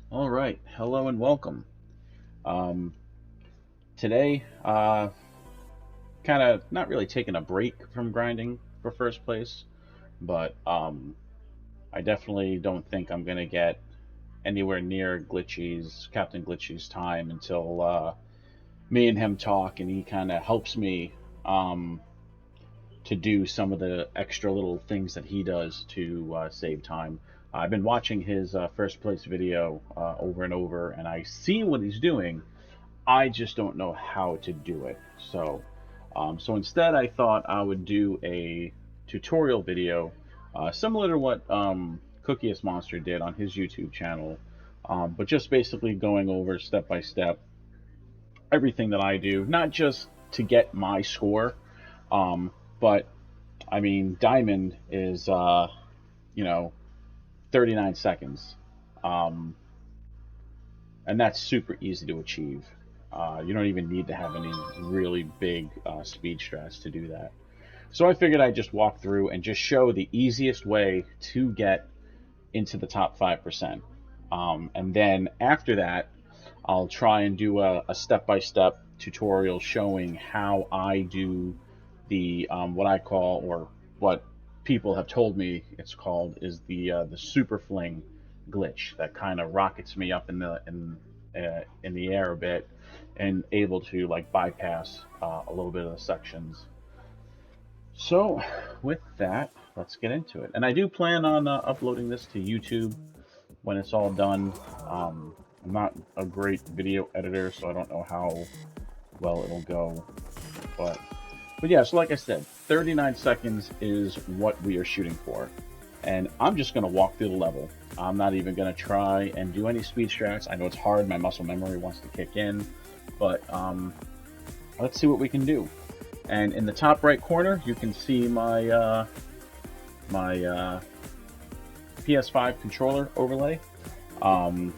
All right, hello and welcome. Um, Today, kind of not really taking a break from grinding for first place, but I definitely don't think I'm gonna get anywhere near Captain Glitchy's time until me and him talk, and he kind of helps me um, to do some of the extra little things that he does to save time. I've been watching his first place video over and over, and I see what he's doing. I just don't know how to do it. So instead, I thought I would do a tutorial video similar to what Cookiest Monster did on his YouTube channel, but just basically going over step by step everything that I do, not just to get my score, but I mean, Diamond is, you know, 39 seconds. Um, and that's super easy to achieve. You don't even need to have any really big speed strats to do that. So I figured I'd just walk through and just show the easiest way to get into the top 5%. And then after that, I'll try and do a step-by-step tutorial showing how I do the what I call, or what people have told me it's called, is the super fling glitch that kind of rockets me up in the air a bit and able to like bypass a little bit of the sections. So with that, let's get into it. And I do plan on uploading this to YouTube when it's all done. I'm not a great video editor, so I don't know how well it'll go. But yeah, so like I said, 39 seconds is what we are shooting for. And I'm just going to walk through the level. I'm not even going to try and do any speed strats. I know it's hard. My muscle memory wants to kick in. But let's see what we can do. And in the top right corner, you can see my PS5 controller overlay. I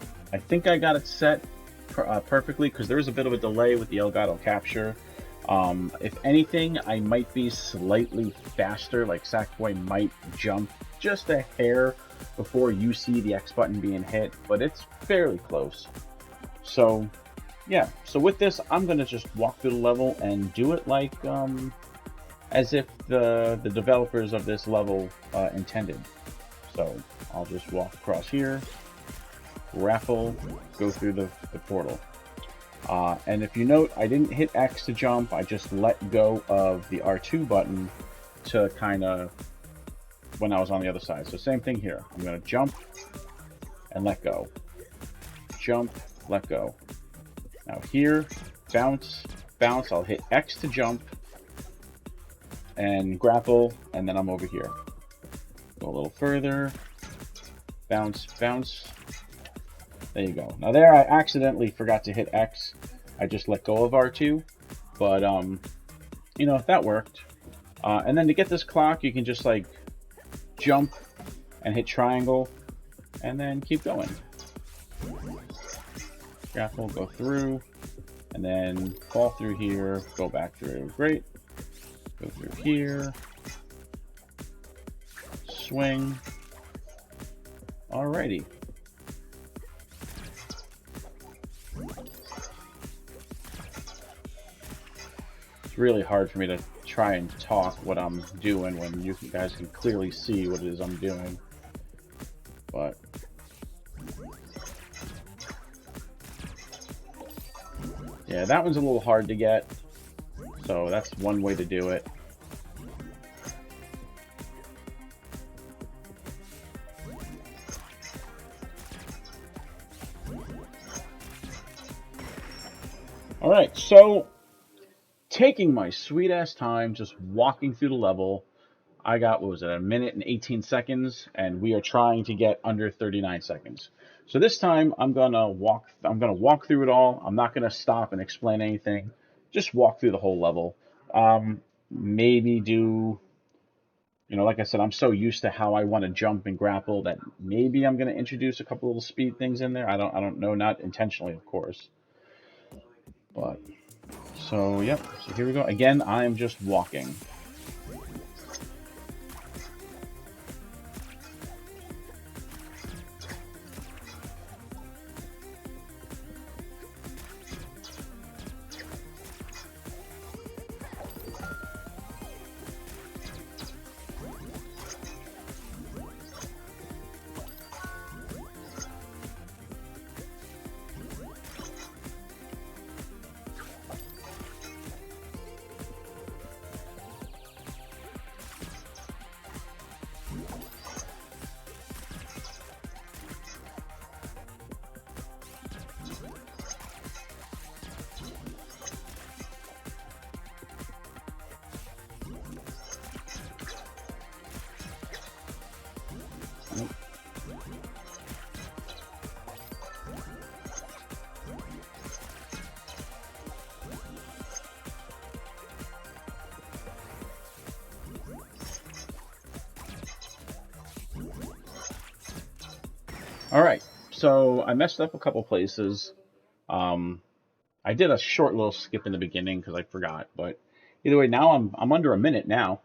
think I got it set perfectly because there is a bit of a delay with the Elgato capture. If anything, I might be slightly faster, like Sackboy might jump just a hair before you see the X button being hit, but it's fairly close. So yeah, so with this, I'm gonna just walk through the level and do it like as if the developers of this level intended. So I'll just walk across here, raffle, go through the portal. And if you note, I didn't hit X to jump, I just let go of the R2 button to kind of, when I was on the other side. So same thing here. I'm going to jump and let go. Jump, let go. Now here, bounce, bounce. I'll hit X to jump and grapple, and then I'm over here. Go a little further. Bounce, bounce. There you go. Now there I accidentally forgot to hit X. I just let go of R2, but you know, that worked. And then to get this clock, you can just like jump and hit triangle and then keep going. Grapple, go through, and then fall through here, go back through. Great. Go through here. Swing. Alrighty. It's really hard for me to try and talk what I'm doing when you guys can clearly see what it is I'm doing. But yeah, that one's a little hard to get. So that's one way to do it. All right, so taking my sweet ass time, just walking through the level. I got, what was it, a minute and 18 seconds, and we are trying to get under 39 seconds. So this time I'm gonna walk through it all. I'm not gonna stop and explain anything. Just walk through the whole level. Maybe do, you know, like I said, I'm so used to how I want to jump and grapple that maybe I'm gonna introduce a couple little speed things in there. I don't know, not intentionally, of course. But so yep. So here we go. Again, I am just walking. All right, so I messed up a couple places. Um, I did a short little skip in the beginning because I forgot, but either way, now I'm under a minute now.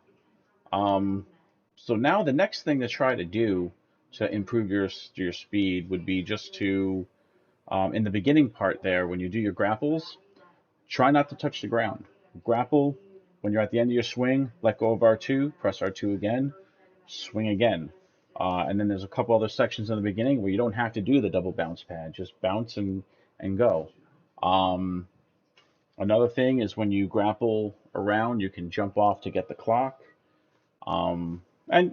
Um, so now the next thing to try to do to improve your speed would be just to in the beginning part there when you do your grapples, try not to touch the ground. Grapple when you're at the end of your swing, let go of R2, press R2 again, swing again. And then there's a couple other sections in the beginning where you don't have to do the double bounce pad, just bounce and go. Um, Another thing is when you grapple around, you can jump off to get the clock. And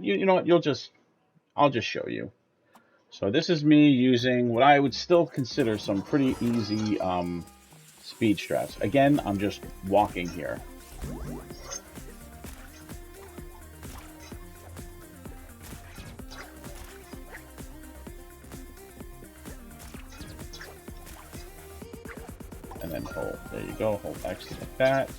you know what? I'll just show you. So this is me using what I would still consider some pretty easy speed strats. Again, I'm just walking here. And then hold. There you go. Hold X like that.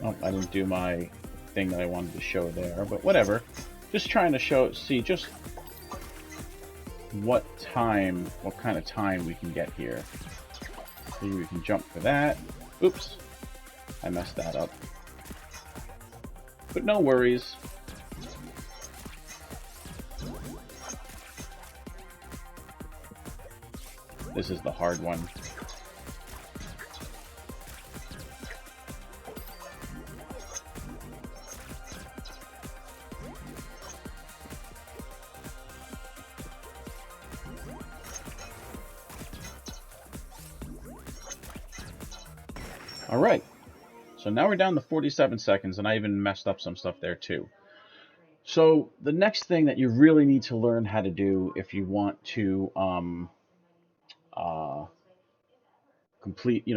Oh, I didn't do my thing that I wanted to show there, but whatever. Just trying to see just what kind of time we can get here. Maybe we can jump for that. Oops, I messed that up. But no worries. This is the hard one. All right, so now we're down to 47 seconds, and I even messed up some stuff there too. So the next thing that you really need to learn how to do if you want to complete,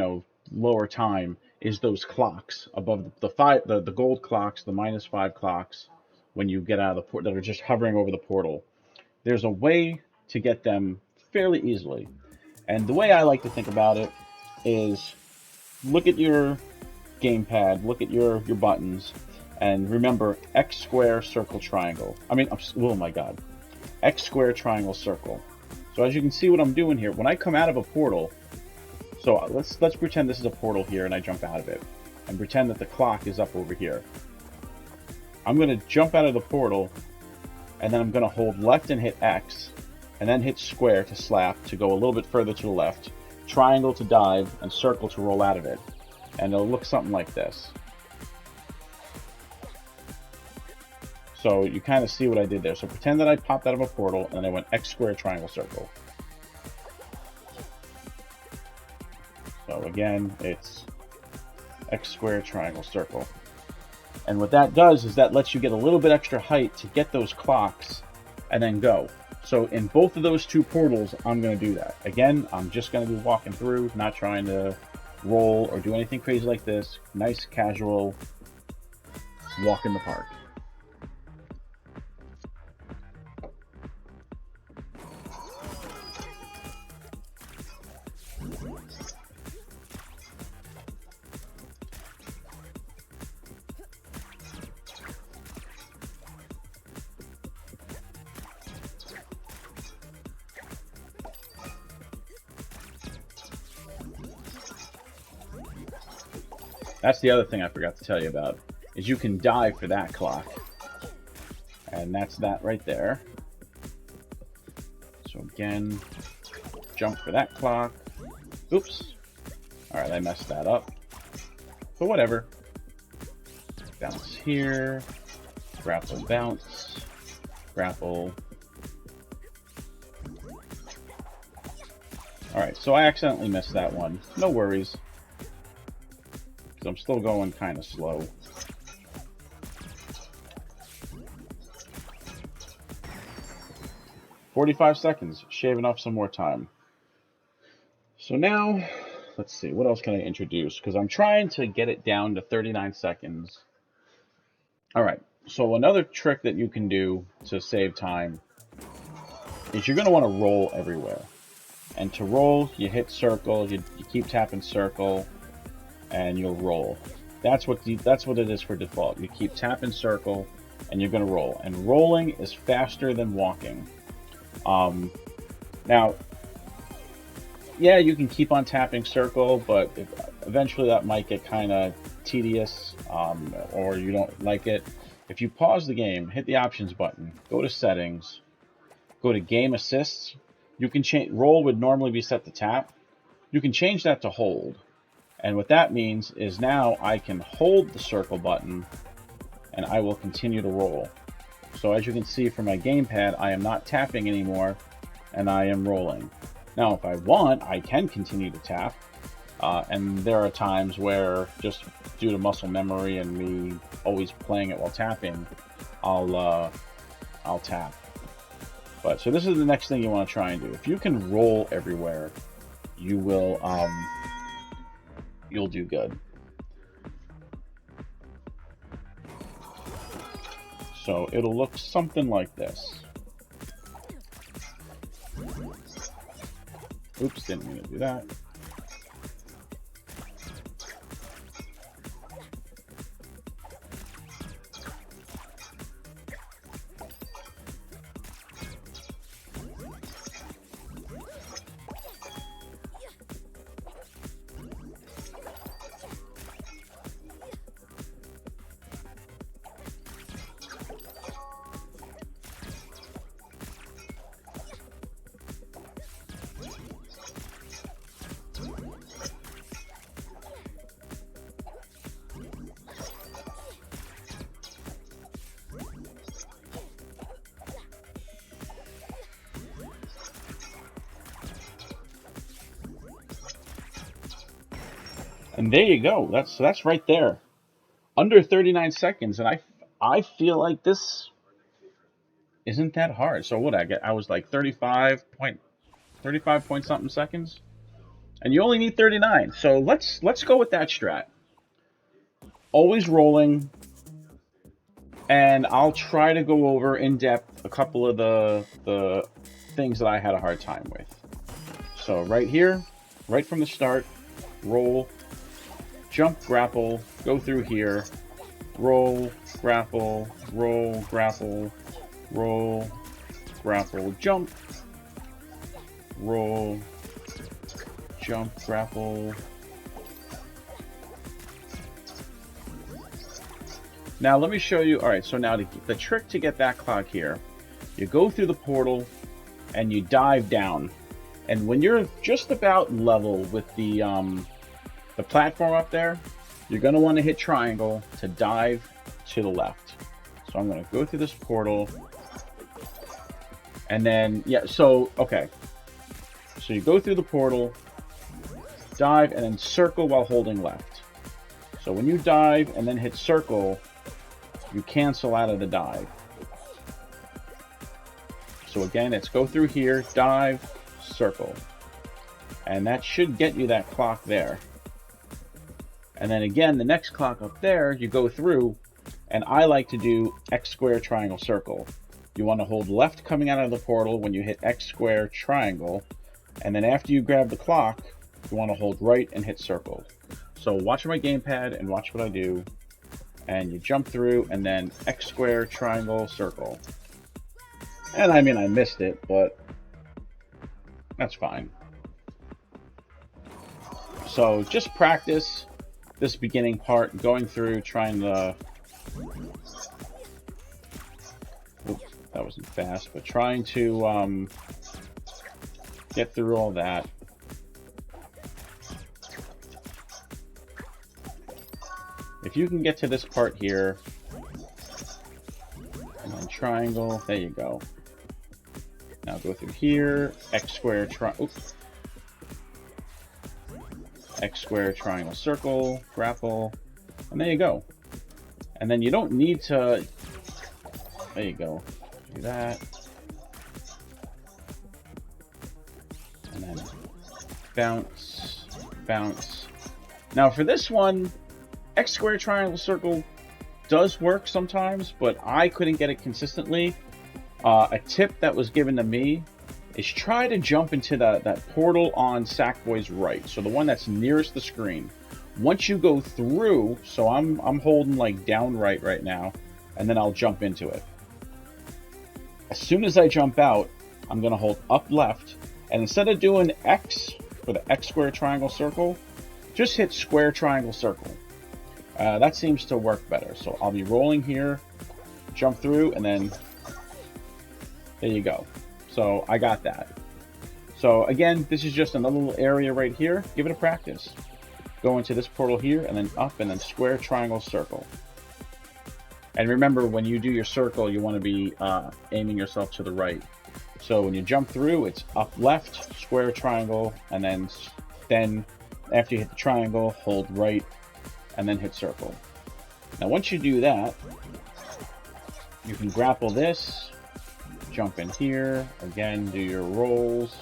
lower time is those clocks above the gold clocks, the -5 clocks when you get out of the port that are just hovering over the portal. There's a way to get them fairly easily, and the way I like to think about it is look at your gamepad, look at your buttons, and remember X square circle triangle. Oh my God, X square triangle circle. So as you can see what I'm doing here, when I come out of a portal, so let's pretend this is a portal here and I jump out of it, and pretend that the clock is up over here. I'm going to jump out of the portal, and then I'm going to hold left and hit X, and then hit square to slap to go a little bit further to the left, triangle to dive, and circle to roll out of it. And it'll look something like this. So you kind of see what I did there. So pretend that I popped out of a portal and then I went X square triangle circle. So again, it's X square triangle circle. And what that does is that lets you get a little bit extra height to get those clocks and then go. So in both of those two portals, I'm going to do that. Again, I'm just going to be walking through, not trying to roll or do anything crazy like this. Nice, casual walk in the park. That's the other thing I forgot to tell you about, is you can dive for that clock. And that's that right there. So again, jump for that clock. Oops. Alright, I messed that up. But whatever. Bounce here. Grapple, bounce. Grapple. Alright, so I accidentally missed that one. No worries. I'm still going kind of slow. "45 seconds, shaving off some more time." So now, let's see, what else can I introduce? Because I'm trying to get it down to 39 seconds. All right, so another trick that you can do to save time is you're going to want to roll everywhere. And to roll, you hit circle, you keep tapping circle, and you'll roll. That's what it is for default. You keep tapping circle and you're going to roll. And rolling is faster than walking. Now, yeah, you can keep on tapping circle, but eventually that might get kind of tedious, or you don't like it. If you pause the game, hit the options button, go to settings, go to game assists. You can change. Roll would normally be set to tap. You can change that to hold. And what that means is now I can hold the circle button and I will continue to roll. So as you can see from my gamepad, I am not tapping anymore and I am rolling. Now, if I want, I can continue to tap. And there are times where, just due to muscle memory and me always playing it while tapping, I'll tap. But so this is the next thing you want to try and do. If you can roll everywhere, you will you'll do good. So it'll look something like this. Oops, didn't mean to do that. And there you go. That's right there. Under 39 seconds, and I feel like this isn't that hard. So what I was like 35 point something seconds. And you only need 39. So let's go with that strat. Always rolling, and I'll try to go over in depth a couple of the things that I had a hard time with. So right here, right from the start, roll, jump, grapple, go through here, roll, grapple, roll, grapple, roll, grapple, jump, roll, jump, grapple. Now let me show you. All right, so now the trick to get that clock here, you go through the portal and you dive down, and when you're just about level with the platform up there, you're going to want to hit triangle to dive to the left. So I'm going to go through this portal, and then yeah, so okay, so you go through the portal, dive, and then circle while holding left. So when you dive and then hit circle, you cancel out of the dive. So again, it's go through here, dive, circle. And that should get you that clock there. And then again, the next clock up there, you go through, and I like to do X square triangle circle. You want to hold left coming out of the portal when you hit X square triangle, and then after you grab the clock, you want to hold right and hit circle. So watch my gamepad and watch what I do. And you jump through, and then X square, triangle, circle. And I mean, I missed it, but that's fine. So just practice this beginning part, going through, trying to... Oops, that wasn't fast, but trying to get through all that. If you can get to this part here, and then triangle, there you go. Now go through here, X square, X square, triangle, circle, grapple, and there you go. And then you don't need to, there you go, do that. And then bounce, bounce. Now for this one, X square, triangle, circle does work sometimes, but I couldn't get it consistently. A tip that was given to me is try to jump into that portal on Sackboy's right, so the one that's nearest the screen. Once you go through, so I'm holding like down right now, and then I'll jump into it. As soon as I jump out, I'm going to hold up left, and instead of doing X for the X square triangle circle, just hit square triangle circle. That seems to work better. So I'll be rolling here, jump through, and then there you go. So I got that. So again, this is just another little area right here. Give it a practice. Go into this portal here, and then up, and then square triangle circle. And remember, when you do your circle, you want to be aiming yourself to the right. So when you jump through, it's up left, square triangle, and then after you hit the triangle, hold right, and then hit circle. Now once you do that, you can grapple this, jump in here, again, do your rolls,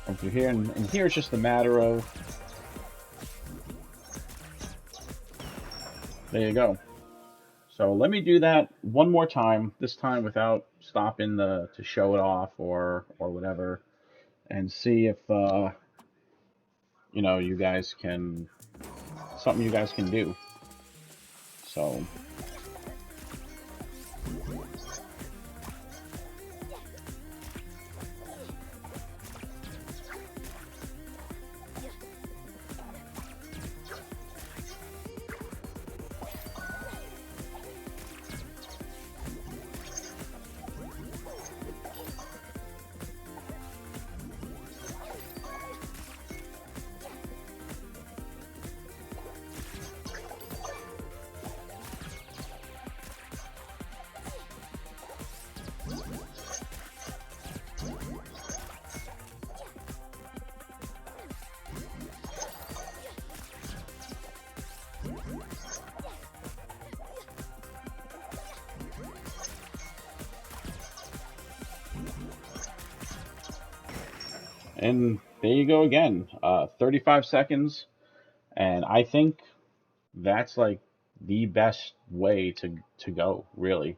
come through here, and here it's just a matter of, there you go. So let me do that one more time, this time without stopping to show it off or whatever, and see if you know, you guys can, something you guys can do. So and there you go again, 35 seconds, and I think that's like the best way to go, really.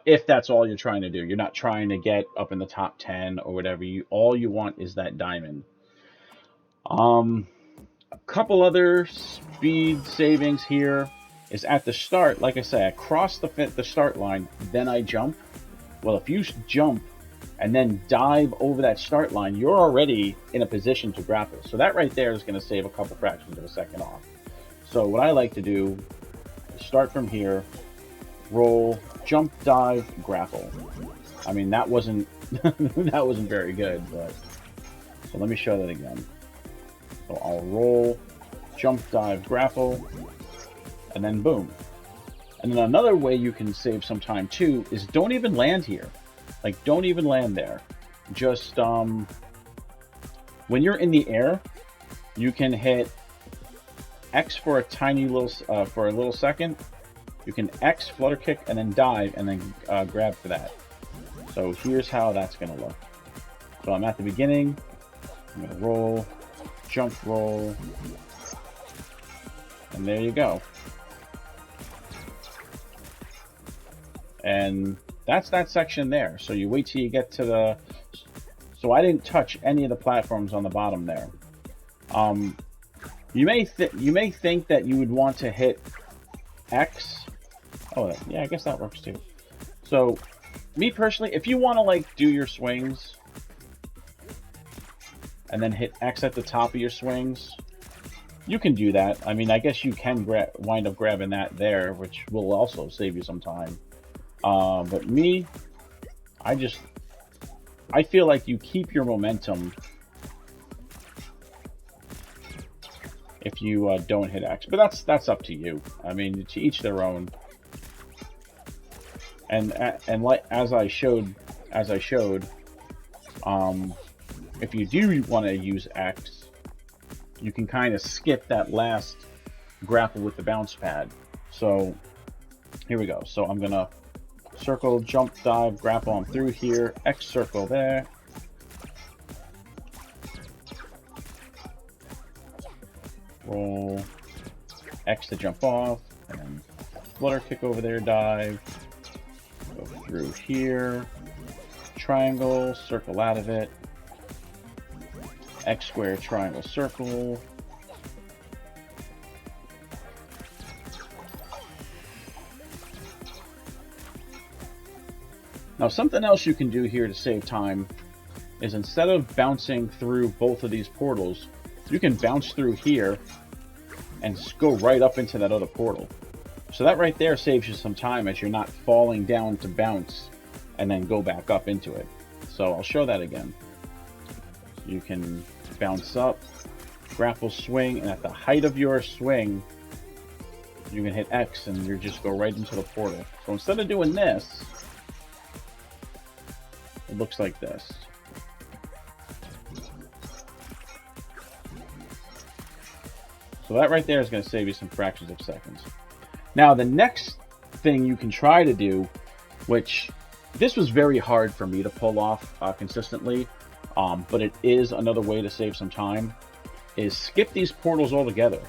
If that's all you're trying to do, you're not trying to get up in the top 10 or whatever. All you want is that diamond. A couple other speed savings here is at the start. Like I say, I cross the start line, then I jump. Well, if you jump and then dive over that start line, you're already in a position to grapple. So that right there is going to save a couple fractions of a second off. So what I like to do is start from here, roll, jump, dive, grapple. I mean, that wasn't that wasn't very good, but so let me show that again. So I'll roll, jump, dive, grapple, and then boom. And then another way you can save some time too is don't even land here. Like, don't even land there. Just when you're in the air, you can hit X for a tiny little for a little second. You can X, flutter kick, and then dive, and then grab for that. So here's how that's gonna look. So I'm at the beginning. I'm gonna roll, jump, roll, and there you go. And that's that section there. So you wait till you get to the. So I didn't touch any of the platforms on the bottom there. You may think that you would want to hit X. Oh yeah, I guess that works too. So me personally, if you want to like do your swings and then hit X at the top of your swings, you can do that. I mean, I guess you can wind up grabbing that there, which will also save you some time. But me, I feel like you keep your momentum if you don't hit X, but that's up to you. I mean, to each their own. And like as I showed, if you do want to use X, you can kind of skip that last grapple with the bounce pad. So here we go. So I'm gonna circle, jump, dive, grapple on through here, X circle there. Roll, X to jump off, and then flutter kick over there, dive, go through here, triangle, circle out of it, X square, triangle, circle, Now something else you can do here to save time is instead of bouncing through both of these portals, you can bounce through here and go right up into that other portal. So that right there saves you some time as you're not falling down to bounce and then go back up into it. So I'll show that again. You can bounce up, grapple, swing, and at the height of your swing, you can hit X and you just go right into the portal. So instead of doing this, it looks like this. So that right there is going to save you some fractions of seconds. Now the next thing you can try to do, which this was very hard for me to pull off consistently, but it is another way to save some time, is skip these portals altogether.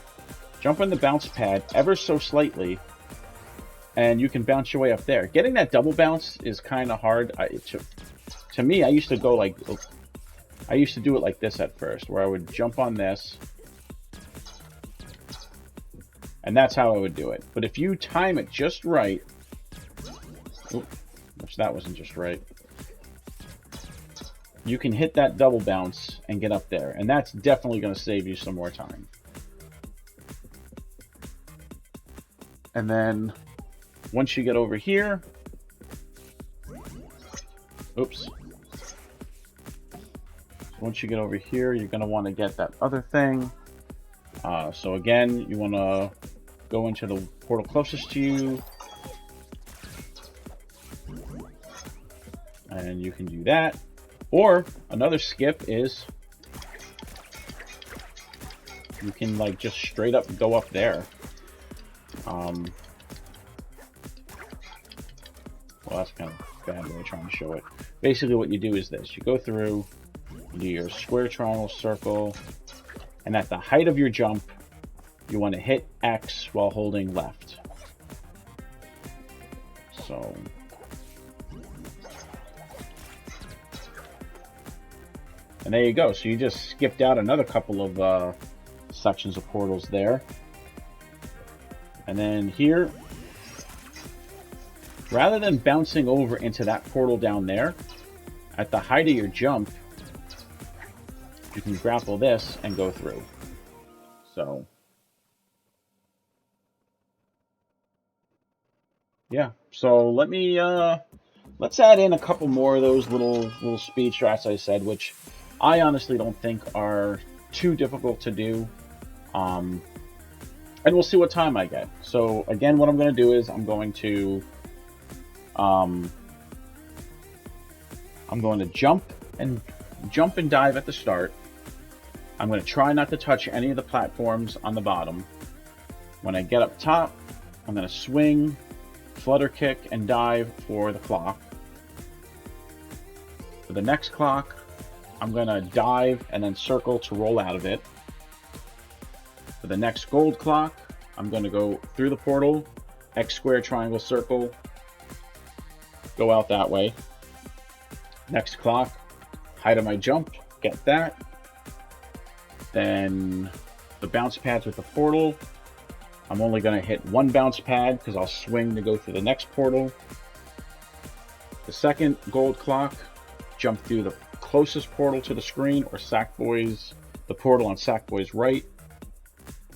Jump on the bounce pad ever so slightly, and you can bounce your way up there. Getting that double bounce is kind of hard. To me, I used to do it like this at first, where I would jump on this, and that's how I would do it. But if you time it just right, which that wasn't just right, you can hit that double bounce and get up there, and that's definitely going to save you some more time. And then once you get over here, once you get over here, you're going to want to get that other thing. So again, you want to go into the portal closest to you, and you can do that. Or another skip is you can like just straight up go up there. Well, that's kind of bad way of trying to show it. Basically what you do is this. You go through, you do your square, triangle, circle, and at the height of your jump, you want to hit X while holding left. So and there you go. So you just skipped out another couple of sections of portals there. And then here, rather than bouncing over into that portal down there, at the height of your jump, you can grapple this and go through. So yeah, so let's add in a couple more of those little speed strats I said, which I honestly don't think are too difficult to do. And we'll see what time I get. So again, what I'm going to do is I'm going to jump and dive at the start. I'm going to try not to touch any of the platforms on the bottom. When I get up top, I'm going to swing, flutter kick, and dive for the clock. For the next clock, I'm going to dive and then circle to roll out of it. For the next gold clock, I'm going to go through the portal, X square, triangle, circle, go out that way. Next clock, height of my jump, get that. Then the bounce pads with the portal, I'm only going to hit one bounce pad because I'll swing to go through the next portal. The second gold clock, jump through the closest portal to the screen, or the portal on Sackboy's right.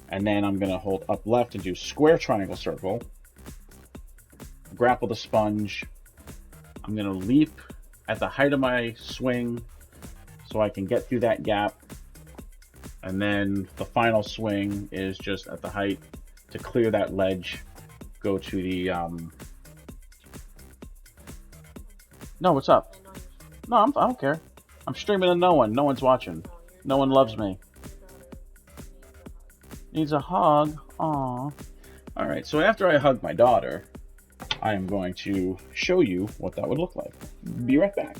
And then I'm going to hold up left and do square, triangle, circle. Grapple the sponge. I'm going to leap at the height of my swing so I can get through that gap. And then the final swing is just at the height to clear that ledge. Go to the... No, what's up? No, I don't care. I'm streaming to no one. No one's watching. No one loves me. Needs a hug. Aww. Alright, so after I hug my daughter, I am going to show you what that would look like. Be right back.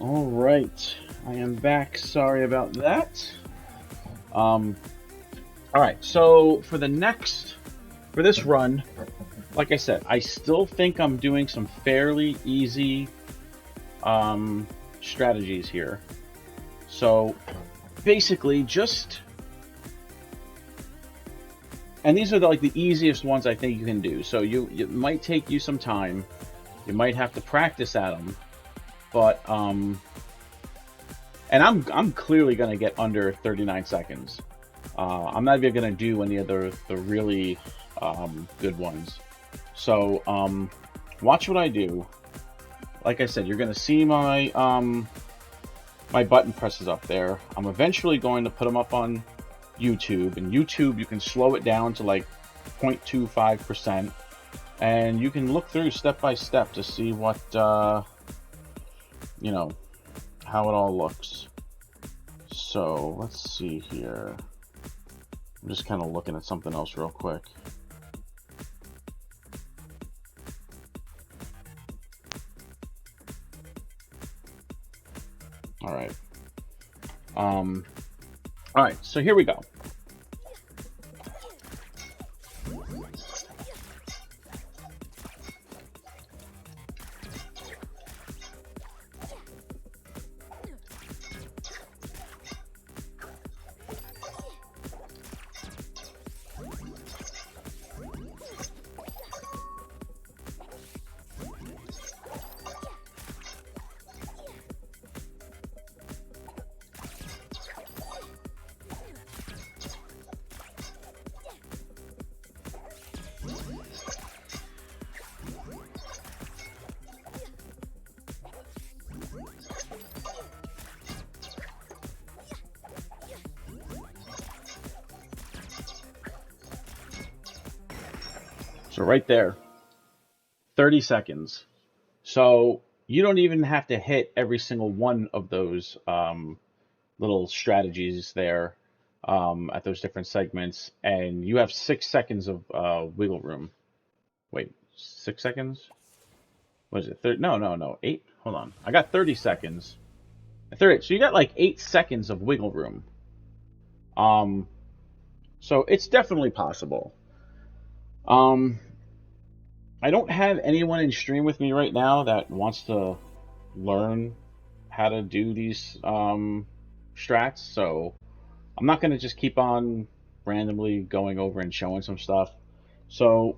All right, I am back. Sorry about that. Um, all right, so for this run, like I said, I still think I'm doing some fairly easy strategies here. So basically, and these are like the easiest ones I think you can do. So it might take you some time. You might have to practice at them, but and I'm clearly gonna get under 39 seconds. I'm not even gonna do any of the really good ones. So watch what I do. Like I said, you're gonna see my button presses up there. I'm eventually going to put them up on YouTube, and YouTube you can slow it down to like 0.25%, and you can look through step by step to see what you know, how it all looks. So let's see here. I'm just kind of looking at something else real quick. All right. All right, so here we go. So right there, 30 seconds. So you don't even have to hit every single one of those little strategies there at those different segments, and you have 6 seconds of wiggle room. Wait, 6 seconds? What is it? No, no, no. 8? Hold on. I got 30 seconds. 30. So you got like 8 seconds of wiggle room. Um, so it's definitely possible. I don't have anyone in stream with me right now that wants to learn how to do these strats, so I'm not going to just keep on randomly going over and showing some stuff. So